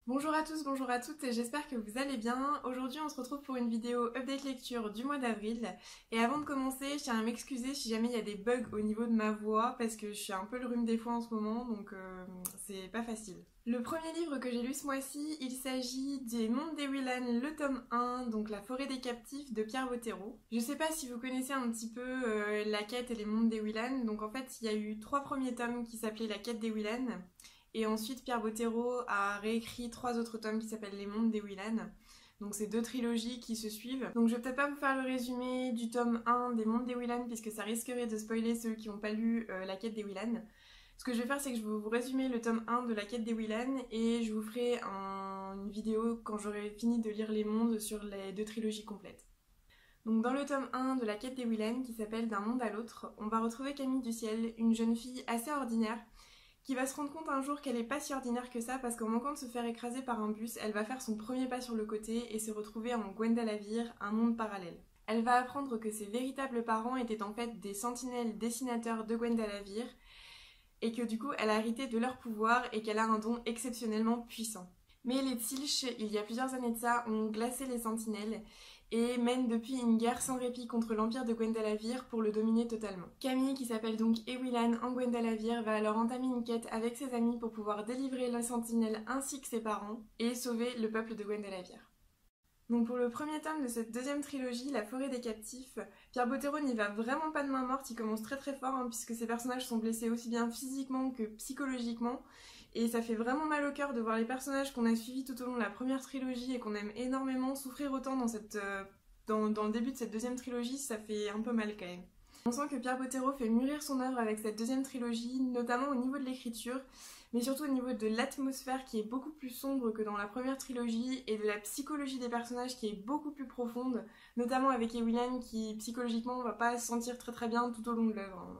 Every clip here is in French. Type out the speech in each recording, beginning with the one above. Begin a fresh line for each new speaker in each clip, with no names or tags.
Bonjour à tous, bonjour à toutes, et j'espère que vous allez bien. Aujourd'hui on se retrouve pour une vidéo update lecture du mois d'avril. Et avant de commencer, je tiens à m'excuser si jamais il y a des bugs au niveau de ma voix, parce que je suis un peu le rhume des foins en ce moment, donc c'est pas facile. Le premier livre que j'ai lu ce mois-ci, il s'agit des Mondes des Willan, le tome 1, donc La forêt des captifs de Pierre Bottero. Je sais pas si vous connaissez un petit peu La quête et les Mondes des Willan, donc en fait il y a eu 3 premiers tomes qui s'appelaient La quête des Willan. Et ensuite, Pierre Bottero a réécrit 3 autres tomes qui s'appellent Les Mondes des Willan. Donc c'est 2 trilogies qui se suivent. Donc je vais peut-être pas vous faire le résumé du tome 1 des Mondes des Willan puisque ça risquerait de spoiler ceux qui n'ont pas lu La quête des Willan. Ce que je vais faire, c'est que je vais vous résumer le tome 1 de La quête des Willan et je vous ferai une vidéo quand j'aurai fini de lire les mondes sur les 2 trilogies complètes. Donc dans le tome 1 de La quête des Willan, qui s'appelle D'un monde à l'autre, on va retrouver Camille du Ciel, une jeune fille assez ordinaire qui va se rendre compte un jour qu'elle est pas si ordinaire que ça parce qu'en manquant de se faire écraser par un bus, elle va faire son premier pas sur le côté et se retrouver en Gwendalavir, un monde parallèle. Elle va apprendre que ses véritables parents étaient en fait des sentinelles dessinateurs de Gwendalavir et que du coup elle a hérité de leur pouvoir et qu'elle a un don exceptionnellement puissant. Mais les Tsilch, il y a plusieurs années de ça, ont glacé les sentinelles et mènent depuis une guerre sans répit contre l'empire de Gwendalavir pour le dominer totalement. Camille, qui s'appelle donc Ewillan en Gwendalavir, va alors entamer une quête avec ses amis pour pouvoir délivrer la sentinelle ainsi que ses parents et sauver le peuple de Gwendalavir. Donc pour le premier tome de cette deuxième trilogie, La forêt des captifs, Pierre Bottero n'y va vraiment pas de main morte, il commence très très fort puisque ses personnages sont blessés aussi bien physiquement que psychologiquement. Et ça fait vraiment mal au cœur de voir les personnages qu'on a suivis tout au long de la première trilogie et qu'on aime énormément souffrir autant dans le début de cette deuxième trilogie, ça fait un peu mal quand même. On sent que Pierre Bottero fait mûrir son œuvre avec cette deuxième trilogie, notamment au niveau de l'écriture, mais surtout au niveau de l'atmosphère qui est beaucoup plus sombre que dans la première trilogie et de la psychologie des personnages qui est beaucoup plus profonde, notamment avec Ewillan qui psychologiquement va pas se sentir très très bien tout au long de l'œuvre.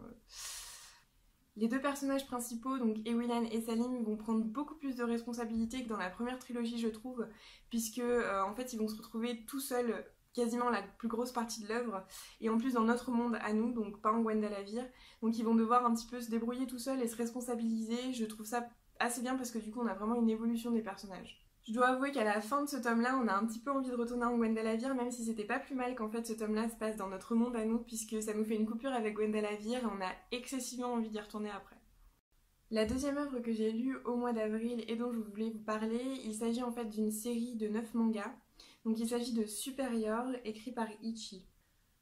Les 2 personnages principaux, donc Ewillan et Salim, vont prendre beaucoup plus de responsabilités que dans la première trilogie, je trouve, puisque en fait ils vont se retrouver tout seuls quasiment la plus grosse partie de l'œuvre, et en plus dans notre monde à nous, donc pas en Gwendalavir, donc ils vont devoir un petit peu se débrouiller tout seuls et se responsabiliser. Je trouve ça assez bien parce que du coup on a vraiment une évolution des personnages. Je dois avouer qu'à la fin de ce tome-là, on a un petit peu envie de retourner en Gwendalavir, même si c'était pas plus mal qu'en fait ce tome-là se passe dans notre monde à nous, puisque ça nous fait une coupure avec Gwendalavir et on a excessivement envie d'y retourner après. La deuxième œuvre que j'ai lue au mois d'avril et dont je voulais vous parler, il s'agit en fait d'une série de 9 mangas. Donc il s'agit de Superior, écrit par Ichi.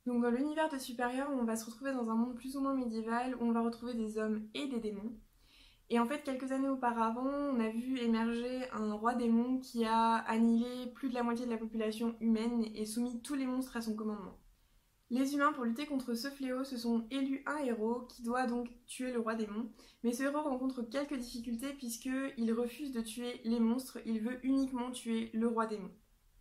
Donc dans l'univers de Superior, on va se retrouver dans un monde plus ou moins médiéval où on va retrouver des hommes et des démons. Et en fait, quelques années auparavant, on a vu émerger un roi démon qui a annihilé plus de la moitié de la population humaine et soumis tous les monstres à son commandement. Les humains, pour lutter contre ce fléau, se sont élus un héros qui doit donc tuer le roi démon. Mais ce héros rencontre quelques difficultés puisqu'il refuse de tuer les monstres, il veut uniquement tuer le roi démon.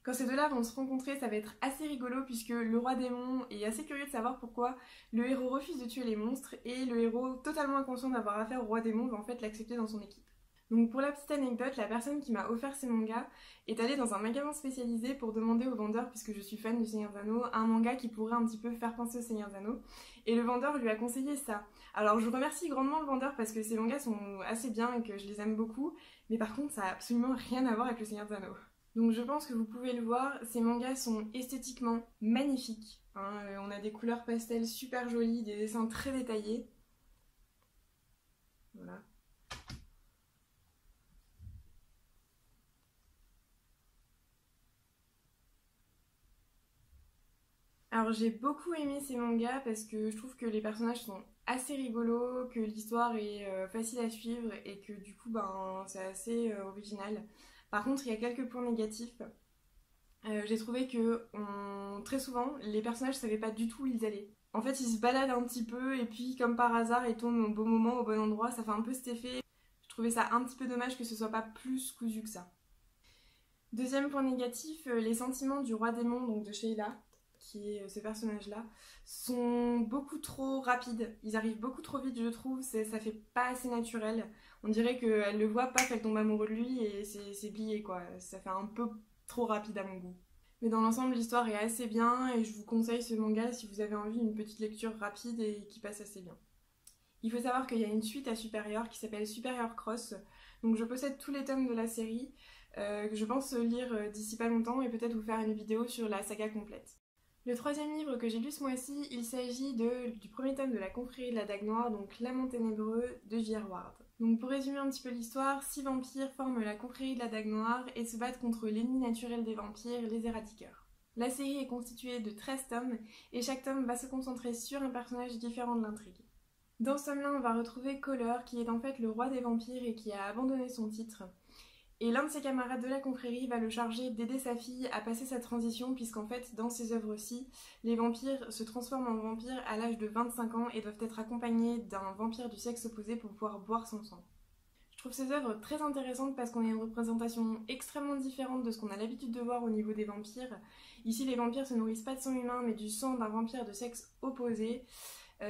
Quand ces deux-là vont se rencontrer, ça va être assez rigolo puisque le roi démon est assez curieux de savoir pourquoi le héros refuse de tuer les monstres et le héros, totalement inconscient d'avoir affaire au roi démon, va en fait l'accepter dans son équipe. Donc pour la petite anecdote, la personne qui m'a offert ces mangas est allée dans un magasin spécialisé pour demander au vendeur, puisque je suis fan du Seigneur des Anneaux, un manga qui pourrait un petit peu faire penser au Seigneur des Anneaux. Et le vendeur lui a conseillé ça. Alors je remercie grandement le vendeur parce que ces mangas sont assez bien et que je les aime beaucoup, mais par contre ça a absolument rien à voir avec le Seigneur des Anneaux. Donc je pense que vous pouvez le voir, ces mangas sont esthétiquement magnifiques. On a des couleurs pastel super jolies, des dessins très détaillés. Voilà. Alors j'ai beaucoup aimé ces mangas parce que je trouve que les personnages sont assez rigolos, que l'histoire est facile à suivre et que du coup c'est assez original. Par contre il y a quelques points négatifs. J'ai trouvé que très souvent les personnages savaient pas du tout où ils allaient. En fait ils se baladent un petit peu et puis comme par hasard ils tombent au bon moment, au bon endroit, ça fait un peu cet effet. Je trouvais ça un petit peu dommage que ce soit pas plus cousu que ça. Deuxième point négatif, les sentiments du roi démon, donc de Sheila, qui est ce personnage-là, sont beaucoup trop rapides. Ils arrivent beaucoup trop vite, je trouve. Ça fait pas assez naturel. On dirait qu'elle le voit pas, qu'elle tombe amoureuse de lui et c'est plié quoi. Ça fait un peu trop rapide à mon goût. Mais dans l'ensemble, l'histoire est assez bien et je vous conseille ce manga si vous avez envie d'une petite lecture rapide et qui passe assez bien. Il faut savoir qu'il y a une suite à Superior qui s'appelle Superior Cross. Donc je possède tous les tomes de la série. que je pense lire d'ici pas longtemps et peut-être vous faire une vidéo sur la saga complète. Le troisième livre que j'ai lu ce mois-ci, il s'agit du premier tome de la confrérie de la Dague Noire, donc L'Amant Ténébreux de J.R. Ward. Donc pour résumer un petit peu l'histoire, 6 vampires forment la confrérie de la Dague Noire et se battent contre l'ennemi naturel des vampires, les éradiqueurs. La série est constituée de 13 tomes et chaque tome va se concentrer sur un personnage différent de l'intrigue. Dans ce tome-là, on va retrouver Kohler, qui est en fait le roi des vampires et qui a abandonné son titre. Et l'un de ses camarades de la confrérie va le charger d'aider sa fille à passer sa transition, puisqu'en fait, dans ces œuvres-ci, les vampires se transforment en vampires à l'âge de 25 ans et doivent être accompagnés d'un vampire du sexe opposé pour pouvoir boire son sang. Je trouve ces œuvres très intéressantes parce qu'on a une représentation extrêmement différente de ce qu'on a l'habitude de voir au niveau des vampires. Ici, les vampires se nourrissent pas de sang humain, mais du sang d'un vampire de sexe opposé.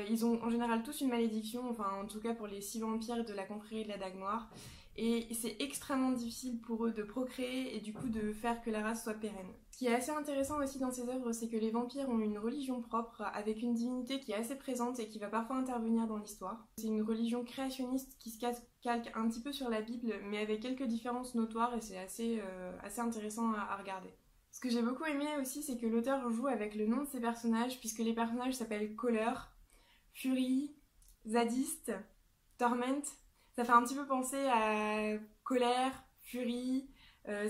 Ils ont en général tous une malédiction, enfin en tout cas pour les 6 vampires de la confrérie de la Dague Noire. Et c'est extrêmement difficile pour eux de procréer et du coup de faire que la race soit pérenne. Ce qui est assez intéressant aussi dans ces œuvres, c'est que les vampires ont une religion propre avec une divinité qui est assez présente et qui va parfois intervenir dans l'histoire. C'est une religion créationniste qui se calque un petit peu sur la Bible, mais avec quelques différences notoires et c'est assez intéressant à regarder. Ce que j'ai beaucoup aimé aussi, c'est que l'auteur joue avec le nom de ses personnages, puisque les personnages s'appellent Kohler, Fury, Zadiste, Torment. Ça fait un petit peu penser à colère, furie,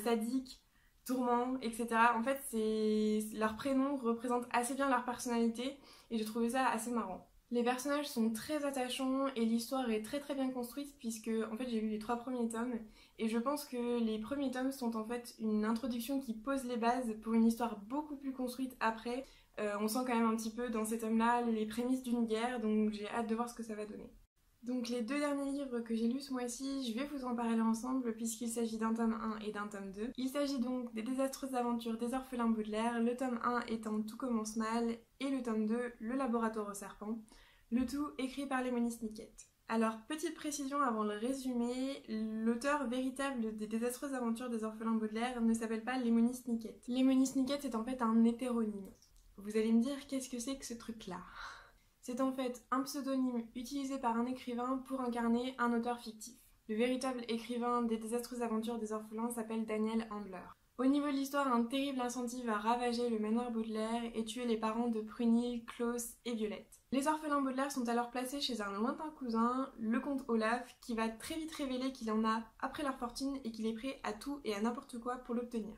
sadique, tourment, etc. En fait, leurs prénoms représentent assez bien leur personnalité et j'ai trouvé ça assez marrant. Les personnages sont très attachants et l'histoire est très très bien construite puisque en fait j'ai lu les 3 premiers tomes et je pense que les premiers tomes sont en fait une introduction qui pose les bases pour une histoire beaucoup plus construite après. On sent quand même un petit peu dans ces tomes-là les prémices d'une guerre, donc j'ai hâte de voir ce que ça va donner. Donc les 2 derniers livres que j'ai lus ce mois-ci, je vais vous en parler ensemble puisqu'il s'agit d'un tome 1 et d'un tome 2. Il s'agit donc des désastreuses aventures des orphelins Baudelaire, le tome 1 étant Tout commence mal et le tome 2, Le laboratoire au serpent, le tout écrit par Lemony Snicket. Alors, petite précision avant le résumé, l'auteur véritable des désastreuses aventures des orphelins Baudelaire ne s'appelle pas Lemony Snicket. Lemony Snicket est en fait un hétéronyme. Vous allez me dire qu'est-ce que c'est que ce truc-là ? C'est en fait un pseudonyme utilisé par un écrivain pour incarner un auteur fictif. Le véritable écrivain des désastreuses aventures des orphelins s'appelle Daniel Handler. Au niveau de l'histoire, un terrible incendie va ravager le manoir Baudelaire et tuer les parents de Prunille, Klaus et Violette. Les orphelins Baudelaire sont alors placés chez un lointain cousin, le comte Olaf, qui va très vite révéler qu'il en a après leur fortune et qu'il est prêt à tout et à n'importe quoi pour l'obtenir.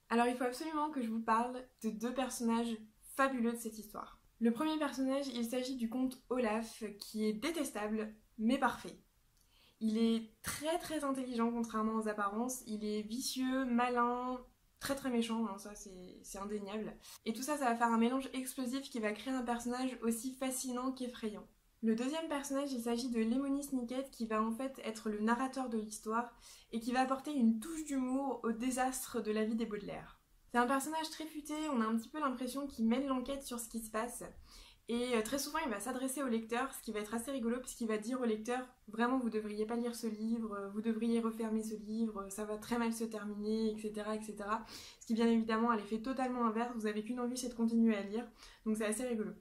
Alors il faut absolument que je vous parle de 2 personnages fabuleux de cette histoire. Le premier personnage, il s'agit du comte Olaf, qui est détestable, mais parfait. Il est très très intelligent contrairement aux apparences, il est vicieux, malin, très très méchant, hein, ça c'est indéniable. Et tout ça, ça va faire un mélange explosif qui va créer un personnage aussi fascinant qu'effrayant. Le deuxième personnage, il s'agit de Lemony Snicket, qui va en fait être le narrateur de l'histoire et qui va apporter une touche d'humour au désastre de la vie des Baudelaire. C'est un personnage très futé, on a un petit peu l'impression qu'il mène l'enquête sur ce qui se passe. Et très souvent, il va s'adresser au lecteur, ce qui va être assez rigolo, puisqu'il va dire au lecteur « Vraiment, vous devriez pas lire ce livre, vous devriez refermer ce livre, ça va très mal se terminer, etc. etc. » Ce qui, bien évidemment, a l'effet totalement inverse, vous avez qu'une envie, c'est de continuer à lire, donc c'est assez rigolo.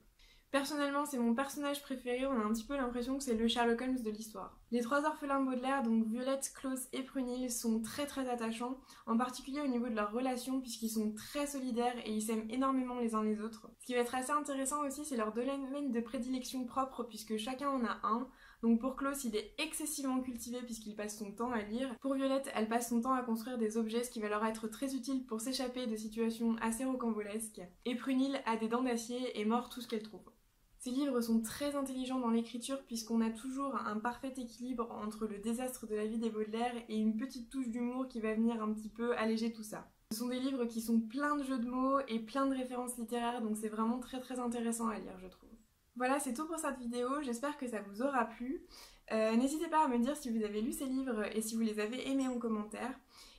Personnellement, c'est mon personnage préféré, on a un petit peu l'impression que c'est le Sherlock Holmes de l'histoire. Les 3 orphelins Baudelaire, donc Violette, Klaus et Prunille, sont très très attachants, en particulier au niveau de leur relation puisqu'ils sont très solidaires et ils s'aiment énormément les uns les autres. Ce qui va être assez intéressant aussi, c'est leur domaine de prédilection propre puisque chacun en a un. Donc pour Klaus, il est excessivement cultivé puisqu'il passe son temps à lire. Pour Violette, elle passe son temps à construire des objets, ce qui va leur être très utile pour s'échapper de situations assez rocambolesques. Et Prunille a des dents d'acier et mord tout ce qu'elle trouve. Ces livres sont très intelligents dans l'écriture puisqu'on a toujours un parfait équilibre entre le désastre de la vie des Baudelaire et une petite touche d'humour qui va venir un petit peu alléger tout ça. Ce sont des livres qui sont pleins de jeux de mots et plein de références littéraires, donc c'est vraiment très très intéressant à lire, je trouve. Voilà, c'est tout pour cette vidéo, j'espère que ça vous aura plu. N'hésitez pas à me dire si vous avez lu ces livres et si vous les avez aimés en commentaire.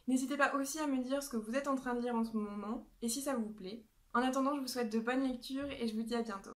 N'hésitez pas aussi à me dire ce que vous êtes en train de lire en ce moment et si ça vous plaît. En attendant, je vous souhaite de bonnes lectures et je vous dis à bientôt.